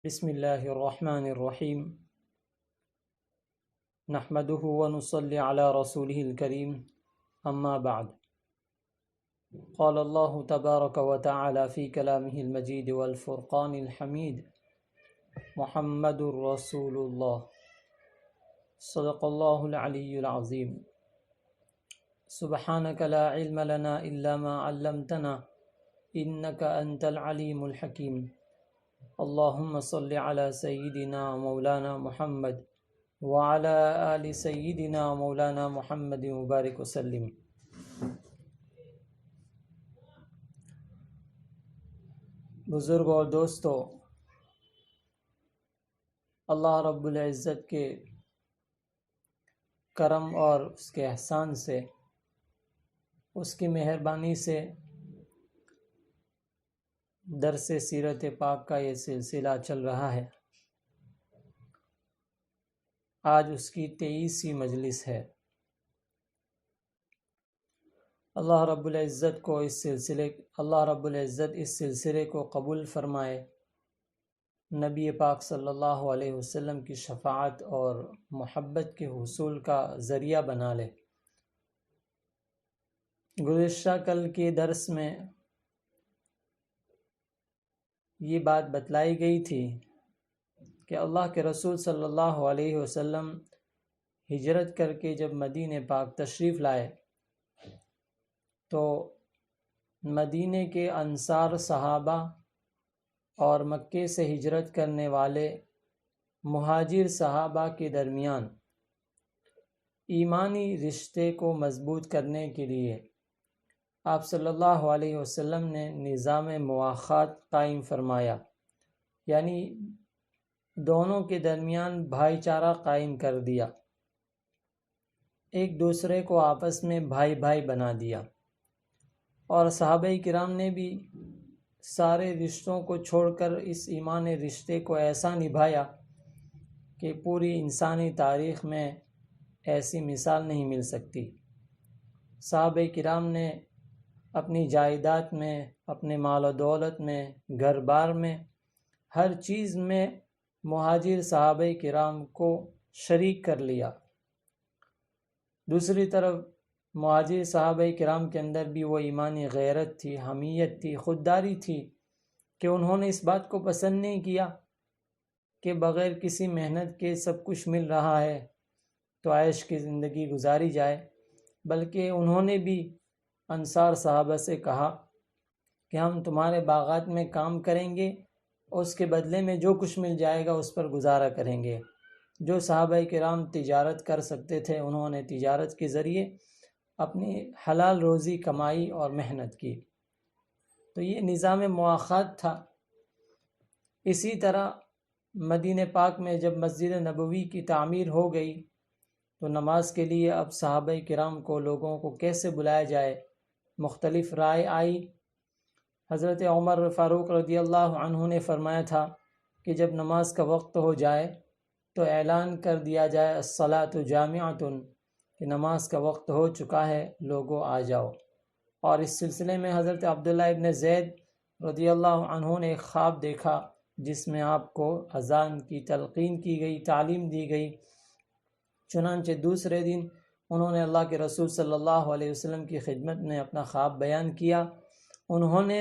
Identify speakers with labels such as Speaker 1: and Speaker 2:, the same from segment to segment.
Speaker 1: بسم اللہ الرحمن الرحیم نحمده ونصلي على رسوله الكريم اما بعد قال الله تبارك وتعالى في كلامه المجيد والفرقان الحميد محمد رسول الله صدق الله العلي العظيم سبحانك لا علم لنا إلا ما علمتنا إنك أنت العليم الحكيم اللهم صل على سيدنا مولانا محمد وعلى آل سيدنا مولانا محمد مبارک وسلم۔ بزرگوں اور دوستو، اللہ رب العزت کے کرم اور اس کے احسان سے، اس کی مہربانی سے درس سیرت پاک کا یہ سلسلہ چل رہا ہے۔ آج اس کی 23ویں مجلس ہے۔ اللہ رب العزت اس سلسلے کو قبول فرمائے، نبی پاک صلی اللہ علیہ وسلم کی شفاعت اور محبت کے حصول کا ذریعہ بنا لے۔ گزشتہ کل کے درس میں یہ بات بتلائی گئی تھی کہ اللہ کے رسول صلی اللہ علیہ وسلم ہجرت کر کے جب مدینہ پاک تشریف لائے تو مدینہ کے انصار صحابہ اور مکے سے ہجرت کرنے والے مہاجر صحابہ کے درمیان ایمانی رشتے کو مضبوط کرنے کے لیے آپ صلی اللہ علیہ وسلم نے نظام مواخات قائم فرمایا، یعنی دونوں کے درمیان بھائی چارہ قائم کر دیا، ایک دوسرے کو آپس میں بھائی بھائی بنا دیا، اور صحابہ کرام نے بھی سارے رشتوں کو چھوڑ کر اس ایمان رشتے کو ایسا نبھایا کہ پوری انسانی تاریخ میں ایسی مثال نہیں مل سکتی۔ صحابہ کرام نے اپنی جائیداد میں، اپنے مال و دولت میں، گھر بار میں، ہر چیز میں مہاجر صحابہ کرام کو شریک کر لیا۔ دوسری طرف مہاجر صحابہ کرام کے اندر بھی وہ ایمانی غیرت تھی، حمیت تھی، خودداری تھی کہ انہوں نے اس بات کو پسند نہیں کیا کہ بغیر کسی محنت کے سب کچھ مل رہا ہے تو عیش کی زندگی گزاری جائے، بلکہ انہوں نے بھی انصار صحابہ سے کہا کہ ہم تمہارے باغات میں کام کریں گے، اس کے بدلے میں جو کچھ مل جائے گا اس پر گزارا کریں گے۔ جو صحابہ کرام تجارت کر سکتے تھے انہوں نے تجارت کے ذریعے اپنی حلال روزی کمائی اور محنت کی، تو یہ نظام مواخات تھا۔ اسی طرح مدینہ پاک میں جب مسجد نبوی کی تعمیر ہو گئی تو نماز کے لیے اب صحابہ کرام کو، لوگوں کو کیسے بلایا جائے، مختلف رائے آئی۔ حضرت عمر فاروق رضی اللہ عنہ نے فرمایا تھا کہ جب نماز کا وقت ہو جائے تو اعلان کر دیا جائے الصلاۃ جامعۃ، کہ نماز کا وقت ہو چکا ہے، لوگوں آ جاؤ۔ اور اس سلسلے میں حضرت عبداللہ ابن زید رضی اللہ عنہ نے ایک خواب دیکھا جس میں آپ کو اذان کی تلقین کی گئی، تعلیم دی گئی۔ چنانچہ دوسرے دن انہوں نے اللہ کے رسول صلی اللہ علیہ وسلم کی خدمت میں اپنا خواب بیان کیا۔ انہوں نے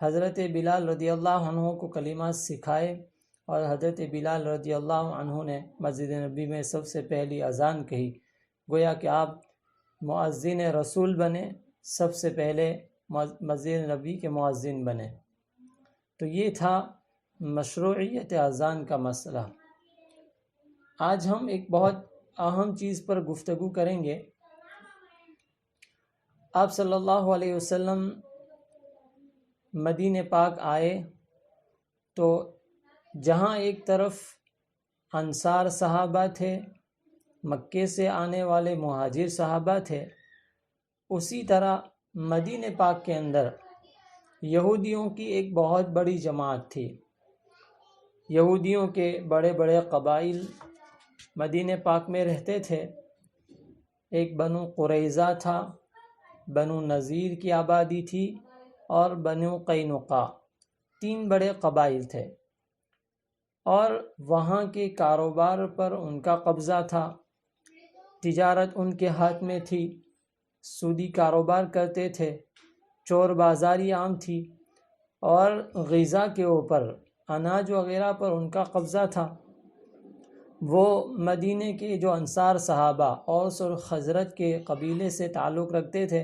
Speaker 1: حضرت بلال رضی اللہ عنہ کو کلمات سکھائے، اور حضرت بلال رضی اللہ عنہ نے مسجد نبی میں سب سے پہلی اذان کہی، گویا کہ آپ مؤذن رسول بنے، سب سے پہلے مسجد نبی کے مؤذن بنے۔ تو یہ تھا مشروعیت اذان کا مسئلہ۔ آج ہم ایک بہت اہم چیز پر گفتگو کریں گے۔ آپ صلی اللہ علیہ وسلم مدینہ پاک آئے تو جہاں ایک طرف انصار صحابہ تھے، مکے سے آنے والے مہاجر صحابہ تھے، اسی طرح مدینہ پاک کے اندر یہودیوں کی ایک بہت بڑی جماعت تھی۔ یہودیوں کے بڑے بڑے قبائل مدینہ پاک میں رہتے تھے۔ ایک بنو قریظہ تھا، بنو نذیر کی آبادی تھی، اور بنو قینقاع، 3 بڑے قبائل تھے۔ اور وہاں کے کاروبار پر ان کا قبضہ تھا، تجارت ان کے ہاتھ میں تھی، سودی کاروبار کرتے تھے، چور بازاری عام تھی، اور غذا کے اوپر، اناج وغیرہ پر ان کا قبضہ تھا۔ وہ مدینے کے جو انصار صحابہ اوس اور خزرج کے قبیلے سے تعلق رکھتے تھے،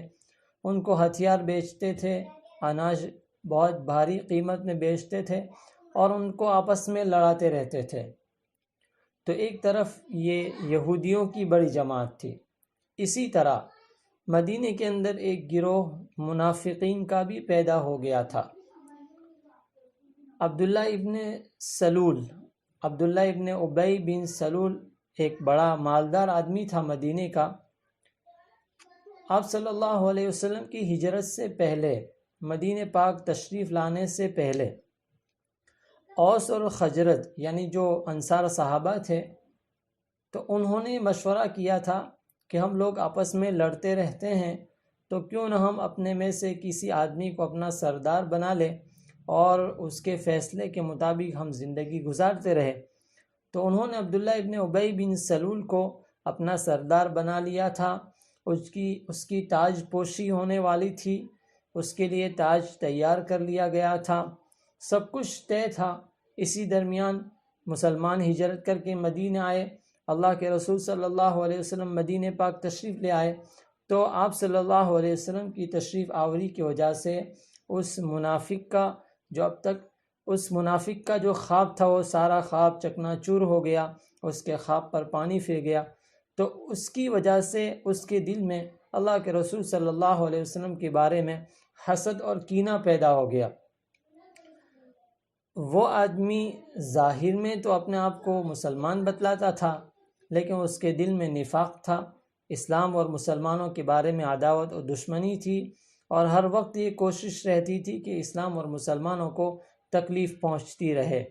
Speaker 1: ان کو ہتھیار بیچتے تھے، اناج بہت بھاری قیمت میں بیچتے تھے، اور ان کو آپس میں لڑاتے رہتے تھے۔ تو ایک طرف یہ یہودیوں کی بڑی جماعت تھی، اسی طرح مدینے کے اندر ایک گروہ منافقین کا بھی پیدا ہو گیا تھا۔ عبداللہ ابن ابی بن سلول ایک بڑا مالدار آدمی تھا مدینے کا۔ آپ صلی اللہ علیہ وسلم کی ہجرت سے پہلے، مدینہ پاک تشریف لانے سے پہلے، اوس اور خزرج یعنی جو انصار صحابہ تھے، تو انہوں نے مشورہ کیا تھا کہ ہم لوگ آپس میں لڑتے رہتے ہیں، تو کیوں نہ ہم اپنے میں سے کسی آدمی کو اپنا سردار بنا لیں اور اس کے فیصلے کے مطابق ہم زندگی گزارتے رہے۔ تو انہوں نے عبداللہ ابن ابی بن سلول کو اپنا سردار بنا لیا تھا۔ اس کی تاج پوشی ہونے والی تھی، اس کے لیے تاج تیار کر لیا گیا تھا، سب کچھ طے تھا۔ اسی درمیان مسلمان ہجرت کر کے مدینہ آئے، اللہ کے رسول صلی اللہ علیہ وسلم مدینہ پاک تشریف لے آئے، تو آپ صلی اللہ علیہ وسلم کی تشریف آوری کی وجہ سے اس منافق کا جو خواب تھا وہ سارا خواب چکنا چور ہو گیا، اس کے خواب پر پانی پھر گیا۔ تو اس کی وجہ سے اس کے دل میں اللہ کے رسول صلی اللہ علیہ وسلم کے بارے میں حسد اور کینہ پیدا ہو گیا۔ وہ آدمی ظاہر میں تو اپنے آپ کو مسلمان بتلاتا تھا، لیکن اس کے دل میں نفاق تھا، اسلام اور مسلمانوں کے بارے میں عداوت اور دشمنی تھی، اور ہر وقت یہ کوشش رہتی تھی کہ اسلام اور مسلمانوں کو تکلیف پہنچتی رہے۔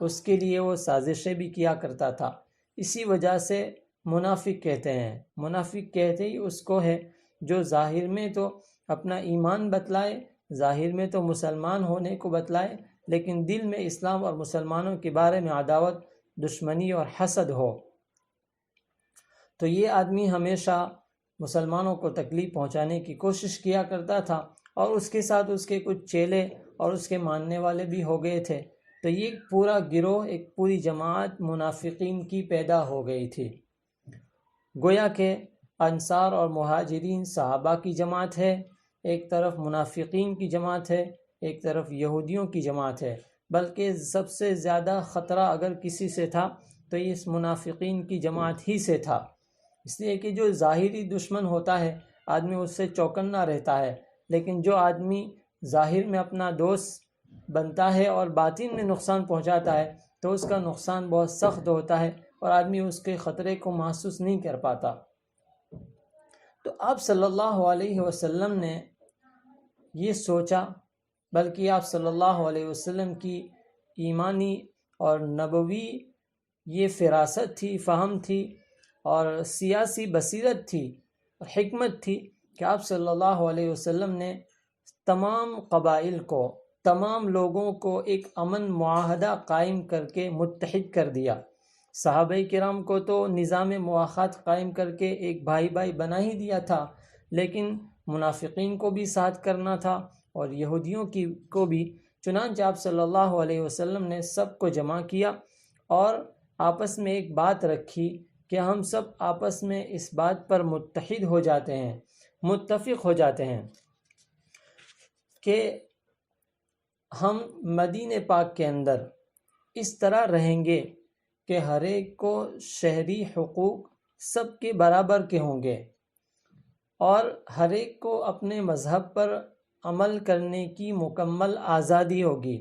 Speaker 1: اس کے لیے وہ سازشیں بھی کیا کرتا تھا۔ اسی وجہ سے منافق کہتے ہیں، منافق کہتے ہی اس کو ہے جو ظاہر میں تو اپنا ایمان بتلائے، ظاہر میں تو مسلمان ہونے کو بتلائے، لیکن دل میں اسلام اور مسلمانوں کے بارے میں عداوت، دشمنی اور حسد ہو۔ تو یہ آدمی ہمیشہ مسلمانوں کو تکلیف پہنچانے کی کوشش کیا کرتا تھا، اور اس کے ساتھ اس کے کچھ چیلے اور اس کے ماننے والے بھی ہو گئے تھے۔ تو یہ پورا گروہ، ایک پوری جماعت منافقین کی پیدا ہو گئی تھی۔ گویا کہ انصار اور مہاجرین صحابہ کی جماعت ہے، ایک طرف منافقین کی جماعت ہے، ایک طرف یہودیوں کی جماعت ہے، بلکہ سب سے زیادہ خطرہ اگر کسی سے تھا تو یہ اس منافقین کی جماعت ہی سے تھا، اس لیے کہ جو ظاہری دشمن ہوتا ہے آدمی اس سے چوکنا رہتا ہے، لیکن جو آدمی ظاہر میں اپنا دوست بنتا ہے اور باطن میں نقصان پہنچاتا ہے تو اس کا نقصان بہت سخت ہوتا ہے، اور آدمی اس کے خطرے کو محسوس نہیں کر پاتا۔ تو آپ صلی اللہ علیہ وسلم نے یہ سوچا، بلکہ آپ صلی اللہ علیہ وسلم کی ایمانی اور نبوی یہ فراست تھی، فہم تھی، اور سیاسی بصیرت تھی، اور حکمت تھی کہ آپ صلی اللہ علیہ وسلم نے تمام قبائل کو، تمام لوگوں کو ایک امن معاہدہ قائم کر کے متحد کر دیا۔ صحابہ کرام کو تو نظام مواخات قائم کر کے ایک بھائی بھائی بنا ہی دیا تھا، لیکن منافقین کو بھی ساتھ کرنا تھا اور یہودیوں کو بھی۔ چنانچہ آپ صلی اللہ علیہ وسلم نے سب کو جمع کیا اور آپس میں ایک بات رکھی کہ ہم سب آپس میں اس بات پر متحد ہو جاتے ہیں، متفق ہو جاتے ہیں کہ ہم مدینہ پاک کے اندر اس طرح رہیں گے کہ ہر ایک کو شہری حقوق سب کے برابر کے ہوں گے، اور ہر ایک کو اپنے مذہب پر عمل کرنے کی مکمل آزادی ہوگی،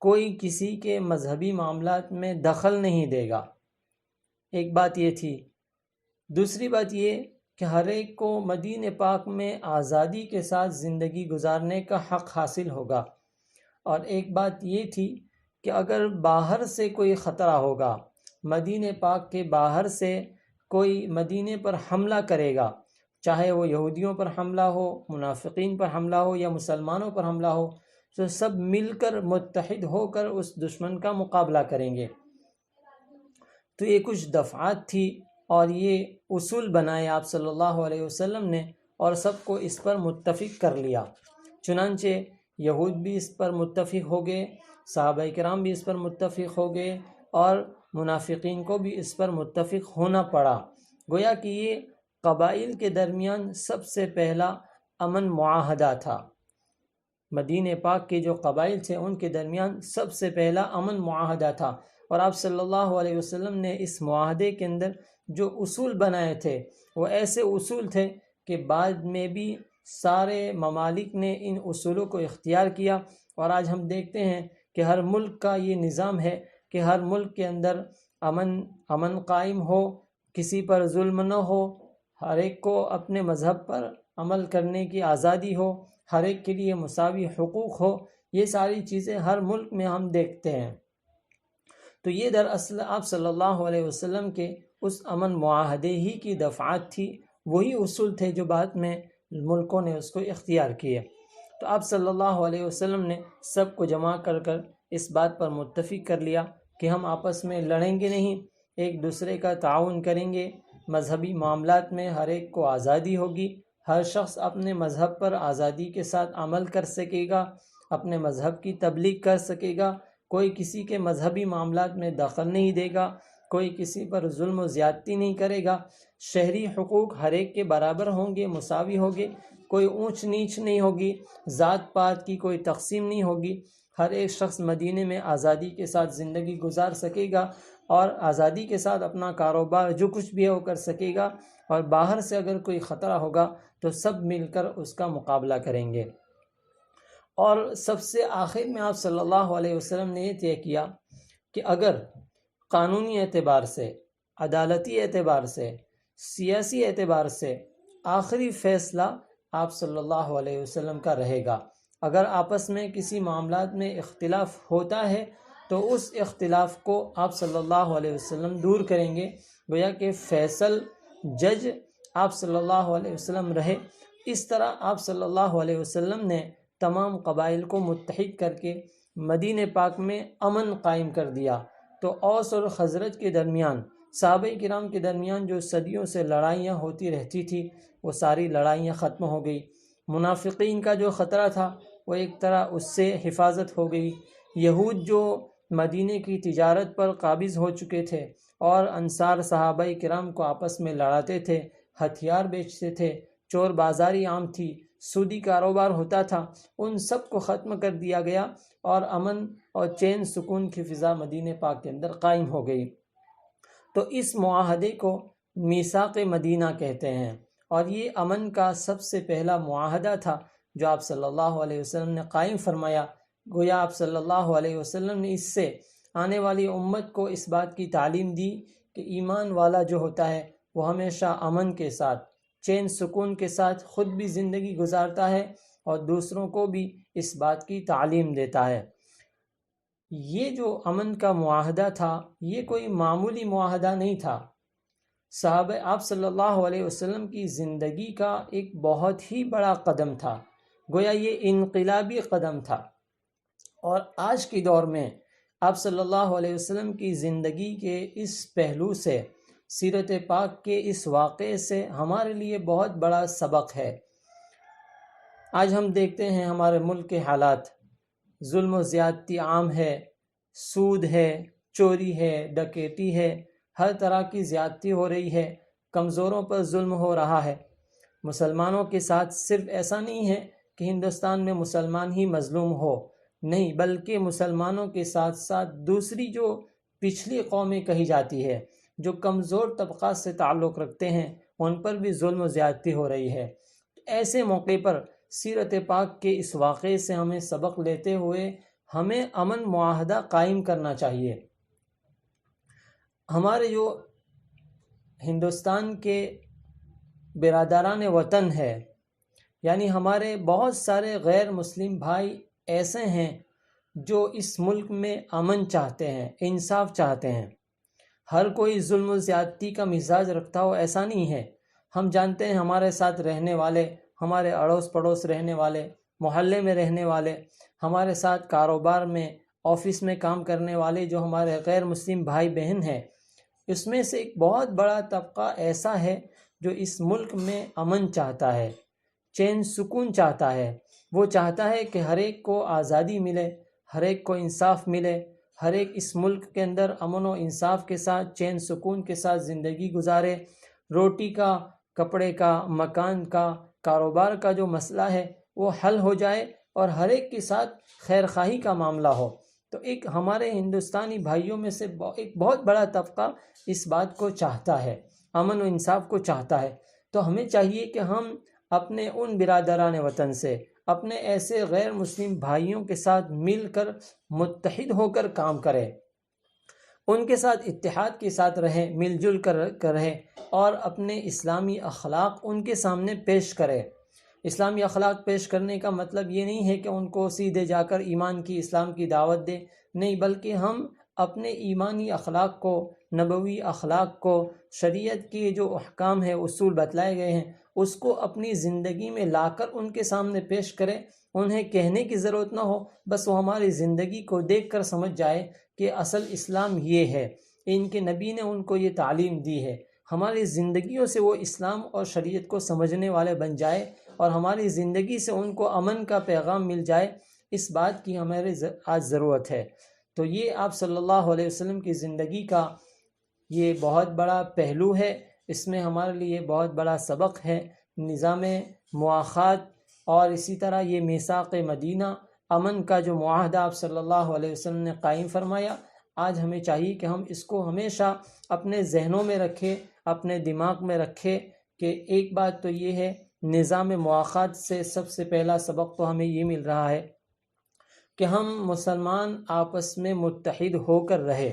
Speaker 1: کوئی کسی کے مذہبی معاملات میں دخل نہیں دے گا۔ ایک بات یہ تھی۔ دوسری بات یہ کہ ہر ایک کو مدینہ پاک میں آزادی کے ساتھ زندگی گزارنے کا حق حاصل ہوگا، اور ایک بات یہ تھی کہ اگر باہر سے کوئی خطرہ ہوگا، مدینہ پاک کے باہر سے کوئی مدینہ پر حملہ کرے گا، چاہے وہ یہودیوں پر حملہ ہو، منافقین پر حملہ ہو یا مسلمانوں پر حملہ ہو، تو سب مل کر متحد ہو کر اس دشمن کا مقابلہ کریں گے۔ تو یہ کچھ دفعات تھی اور یہ اصول بنائے آپ صلی اللہ علیہ وسلم نے اور سب کو اس پر متفق کر لیا۔ چنانچہ یہود بھی اس پر متفق ہو گئے، صحابہ کرام بھی اس پر متفق ہو گئے، اور منافقین کو بھی اس پر متفق ہونا پڑا۔ گویا کہ یہ قبائل کے درمیان سب سے پہلا امن معاہدہ تھا۔ مدینہ پاک کے جو قبائل تھے ان کے درمیان سب سے پہلا امن معاہدہ تھا، اور آپ صلی اللہ علیہ وسلم نے اس معاہدے کے اندر جو اصول بنائے تھے وہ ایسے اصول تھے کہ بعد میں بھی سارے ممالک نے ان اصولوں کو اختیار کیا، اور آج ہم دیکھتے ہیں کہ ہر ملک کا یہ نظام ہے کہ ہر ملک کے اندر امن قائم ہو، کسی پر ظلم نہ ہو، ہر ایک کو اپنے مذہب پر عمل کرنے کی آزادی ہو، ہر ایک کے لیے مساوی حقوق ہو۔ یہ ساری چیزیں ہر ملک میں ہم دیکھتے ہیں۔ تو یہ دراصل آپ صلی اللہ علیہ وسلم کے اس امن معاہدے ہی کی دفعات تھی، وہی اصول تھے جو بعد میں ملکوں نے اس کو اختیار کیے۔ تو آپ صلی اللہ علیہ وسلم نے سب کو جمع کر اس بات پر متفق کر لیا کہ ہم آپس میں لڑیں گے نہیں، ایک دوسرے کا تعاون کریں گے، مذہبی معاملات میں ہر ایک کو آزادی ہوگی، ہر شخص اپنے مذہب پر آزادی کے ساتھ عمل کر سکے گا، اپنے مذہب کی تبلیغ کر سکے گا، کوئی کسی کے مذہبی معاملات میں دخل نہیں دے گا، کوئی کسی پر ظلم و زیادتی نہیں کرے گا، شہری حقوق ہر ایک کے برابر ہوں گے، مساوی ہوں گے، کوئی اونچ نیچ نہیں ہوگی، ذات پات کی کوئی تقسیم نہیں ہوگی، ہر ایک شخص مدینے میں آزادی کے ساتھ زندگی گزار سکے گا، اور آزادی کے ساتھ اپنا کاروبار جو کچھ بھی ہے وہ کر سکے گا، اور باہر سے اگر کوئی خطرہ ہوگا تو سب مل کر اس کا مقابلہ کریں گے۔ اور سب سے آخر میں آپ صلی اللہ علیہ وسلم نے یہ طے کیا کہ اگر قانونی اعتبار سے، عدالتی اعتبار سے، سیاسی اعتبار سے آخری فیصلہ آپ صلی اللہ علیہ وسلم کا رہے گا، اگر آپس میں کسی معاملات میں اختلاف ہوتا ہے تو اس اختلاف کو آپ صلی اللہ علیہ وسلم دور کریں گے، گویا کہ فیصل جج آپ صلی اللہ علیہ وسلم رہے۔ اس طرح آپ صلی اللہ علیہ وسلم نے تمام قبائل کو متحد کر کے مدینہ پاک میں امن قائم کر دیا۔ تو اوس اور خزرج کے درمیان، صحابہ کرام کے درمیان جو صدیوں سے لڑائیاں ہوتی رہتی تھی وہ ساری لڑائیاں ختم ہو گئی۔ منافقین کا جو خطرہ تھا وہ ایک طرح اس سے حفاظت ہو گئی۔ یہود جو مدینے کی تجارت پر قابض ہو چکے تھے اور انصار صحابہ کرام کو آپس میں لڑاتے تھے، ہتھیار بیچتے تھے، چور بازاری عام تھی، سودی کاروبار ہوتا تھا، ان سب کو ختم کر دیا گیا اور امن اور چین سکون کی فضا مدینہ پاک کے اندر قائم ہو گئی۔ تو اس معاہدے کو میثاق مدینہ کہتے ہیں، اور یہ امن کا سب سے پہلا معاہدہ تھا جو آپ صلی اللہ علیہ وسلم نے قائم فرمایا۔ گویا آپ صلی اللہ علیہ وسلم نے اس سے آنے والی امت کو اس بات کی تعلیم دی کہ ایمان والا جو ہوتا ہے وہ ہمیشہ امن کے ساتھ، چین سکون کے ساتھ خود بھی زندگی گزارتا ہے اور دوسروں کو بھی اس بات کی تعلیم دیتا ہے۔ یہ جو امن کا معاہدہ تھا یہ کوئی معمولی معاہدہ نہیں تھا، صحابہ آپ صلی اللہ علیہ وسلم کی زندگی کا ایک بہت ہی بڑا قدم تھا، گویا یہ انقلابی قدم تھا۔ اور آج کے دور میں آپ صلی اللہ علیہ وسلم کی زندگی کے اس پہلو سے، سیرت پاک کے اس واقعے سے ہمارے لیے بہت بڑا سبق ہے۔ آج ہم دیکھتے ہیں ہمارے ملک کے حالات، ظلم و زیادتی عام ہے، سود ہے، چوری ہے، ڈکیتی ہے، ہر طرح کی زیادتی ہو رہی ہے، کمزوروں پر ظلم ہو رہا ہے۔ مسلمانوں کے ساتھ صرف ایسا نہیں ہے کہ ہندوستان میں مسلمان ہی مظلوم ہو، نہیں، بلکہ مسلمانوں کے ساتھ ساتھ دوسری جو پچھلی قومیں کہی جاتی ہے، جو کمزور طبقات سے تعلق رکھتے ہیں، ان پر بھی ظلم و زیادتی ہو رہی ہے۔ ایسے موقع پر سیرت پاک کے اس واقعے سے ہمیں سبق لیتے ہوئے ہمیں امن معاہدہ قائم کرنا چاہیے۔ ہمارے جو ہندوستان کے برادران وطن ہے، یعنی ہمارے بہت سارے غیر مسلم بھائی ایسے ہیں جو اس ملک میں امن چاہتے ہیں، انصاف چاہتے ہیں۔ ہر کوئی ظلم و زیادتی کا مزاج رکھتا ہو ایسا نہیں ہے۔ ہم جانتے ہیں ہمارے ساتھ رہنے والے، ہمارے اڑوس پڑوس رہنے والے، محلے میں رہنے والے، ہمارے ساتھ کاروبار میں، آفس میں کام کرنے والے جو ہمارے غیر مسلم بھائی بہن ہیں، اس میں سے ایک بہت بڑا طبقہ ایسا ہے جو اس ملک میں امن چاہتا ہے، چین سکون چاہتا ہے۔ وہ چاہتا ہے کہ ہر ایک کو آزادی ملے، ہر ایک کو انصاف ملے، ہر ایک اس ملک کے اندر امن و انصاف کے ساتھ، چین سکون کے ساتھ زندگی گزارے۔ روٹی کا، کپڑے کا، مکان کا، کاروبار کا جو مسئلہ ہے وہ حل ہو جائے اور ہر ایک کے ساتھ خیر خواہی کا معاملہ ہو۔ تو ایک ہمارے ہندوستانی بھائیوں میں سے ایک بہت بڑا طبقہ اس بات کو چاہتا ہے، امن و انصاف کو چاہتا ہے۔ تو ہمیں چاہیے کہ ہم اپنے ان برادران وطن سے، اپنے ایسے غیر مسلم بھائیوں کے ساتھ مل کر، متحد ہو کر کام کریں، ان کے ساتھ اتحاد کے ساتھ رہیں، مل جل کر رہیں، اور اپنے اسلامی اخلاق ان کے سامنے پیش کریں۔ اسلامی اخلاق پیش کرنے کا مطلب یہ نہیں ہے کہ ان کو سیدھے جا کر ایمان کی، اسلام کی دعوت دیں، نہیں، بلکہ ہم اپنے ایمانی اخلاق کو، نبوی اخلاق کو، شریعت کے جو احکام ہیں، اصول بتلائے گئے ہیں، اس کو اپنی زندگی میں لا کر ان کے سامنے پیش کریں۔ انہیں کہنے کی ضرورت نہ ہو، بس وہ ہماری زندگی کو دیکھ کر سمجھ جائے کہ اصل اسلام یہ ہے، ان کے نبی نے ان کو یہ تعلیم دی ہے۔ ہماری زندگیوں سے وہ اسلام اور شریعت کو سمجھنے والے بن جائے اور ہماری زندگی سے ان کو امن کا پیغام مل جائے، اس بات کی ہمارے آج ضرورت ہے۔ تو یہ آپ صلی اللہ علیہ وسلم کی زندگی کا یہ بہت بڑا پہلو ہے، اس میں ہمارے لیے بہت بڑا سبق ہے، نظام مواخات، اور اسی طرح یہ میثاق مدینہ، امن کا جو معاہدہ آپ صلی اللہ علیہ وسلم نے قائم فرمایا۔ آج ہمیں چاہیے کہ ہم اس کو ہمیشہ اپنے ذہنوں میں رکھیں، اپنے دماغ میں رکھیں کہ ایک بات تو یہ ہے، نظام مواخات سے سب سے پہلا سبق تو ہمیں یہ مل رہا ہے کہ ہم مسلمان آپس میں متحد ہو کر رہے۔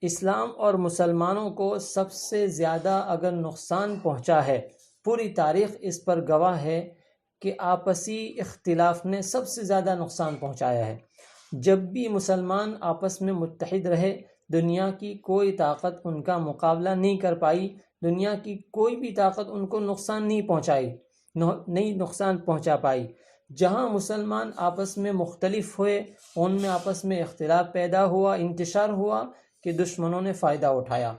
Speaker 1: اسلام اور مسلمانوں کو سب سے زیادہ اگر نقصان پہنچا ہے، پوری تاریخ اس پر گواہ ہے کہ آپسی اختلاف نے سب سے زیادہ نقصان پہنچایا ہے۔ جب بھی مسلمان آپس میں متحد رہے، دنیا کی کوئی طاقت ان کا مقابلہ نہیں کر پائی، دنیا کی کوئی بھی طاقت ان کو نقصان نہیں پہنچا پائی۔ جہاں مسلمان آپس میں مختلف ہوئے، ان میں آپس میں اختلاف پیدا ہوا، انتشار ہوا، کہ دشمنوں نے فائدہ اٹھایا۔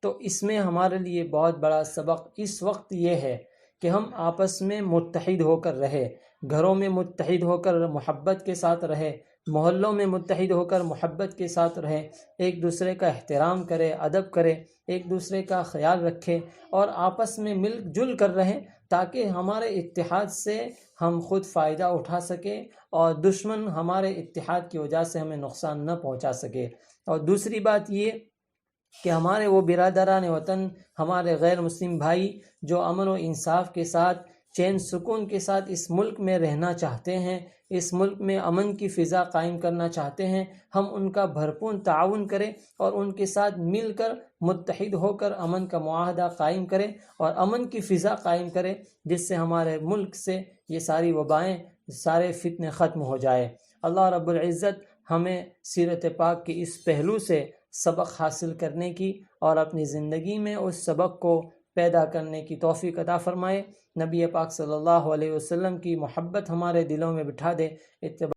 Speaker 1: تو اس میں ہمارے لیے بہت بڑا سبق اس وقت یہ ہے کہ ہم آپس میں متحد ہو کر رہے، گھروں میں متحد ہو کر محبت کے ساتھ رہے، محلوں میں متحد ہو کر محبت کے ساتھ رہے، ایک دوسرے کا احترام کرے، ادب کرے، ایک دوسرے کا خیال رکھے، اور آپس میں مل جل کر رہیں، تاکہ ہمارے اتحاد سے ہم خود فائدہ اٹھا سکیں اور دشمن ہمارے اتحاد کی وجہ سے ہمیں نقصان نہ پہنچا سکے۔ اور دوسری بات یہ کہ ہمارے وہ برادران وطن، ہمارے غیر مسلم بھائی جو امن و انصاف کے ساتھ، چین سکون کے ساتھ اس ملک میں رہنا چاہتے ہیں، اس ملک میں امن کی فضا قائم کرنا چاہتے ہیں، ہم ان کا بھرپور تعاون کریں اور ان کے ساتھ مل کر متحد ہو کر امن کا معاہدہ قائم کریں اور امن کی فضا قائم کریں، جس سے ہمارے ملک سے یہ ساری وبائیں، سارے فتنے ختم ہو جائے۔ اللہ رب العزت ہمیں سیرت پاک کے اس پہلو سے سبق حاصل کرنے کی اور اپنی زندگی میں اس سبق کو پیدا کرنے کی توفیق عطا فرمائے۔ نبی پاک صلی اللہ علیہ وسلم کی محبت ہمارے دلوں میں بٹھا دے۔ اتباع